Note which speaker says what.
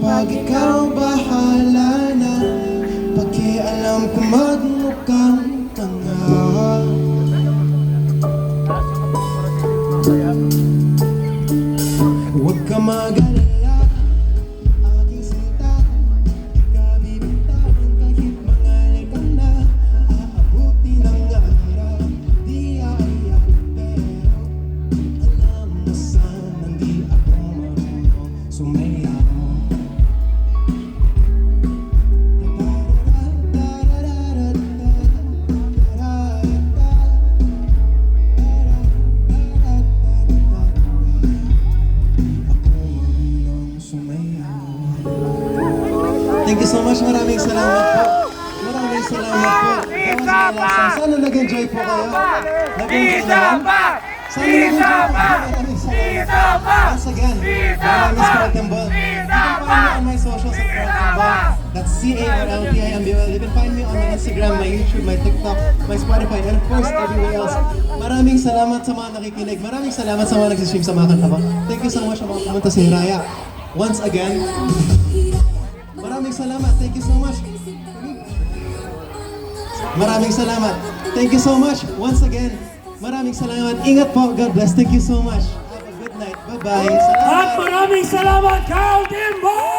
Speaker 1: Pag ikaw bahala na, pakialam ko magmukhang tanga. Huwag ka mag-alala, aking sinta, di ka bibigtawan kahit mangalay ka na. Aabuti ng araw, di aayak, pero alam mo sana di ako marunong sumayaw. Thank you so much. Maraming salamat po. Maraming salamat po. Sana nag-enjoy po kayo. Nag-enjoy naman. Sana nag-enjoy po kayo. Once again, my name is Cortembol. You can find me on my socials at Cortembol. That's C-A-R-L-T-I-M-B-O-L. You can find me on my Instagram, my YouTube, my TikTok, my Spotify, and of course, everywhere else. Maraming salamat sa mga nakikinig. Maraming salamat sa mga nagsistream sa mga kanta ko. Thank you so much sa mga pumunta sa Hiraya. Once again, maraming salamat. Thank you so much. Maraming salamat. Thank you so much. Once again, maraming salamat. Ingat po. God bless. Thank you so much. Have a good night. Bye. Bye-bye. Salamat.
Speaker 2: At maraming salamat, Carl Timbo!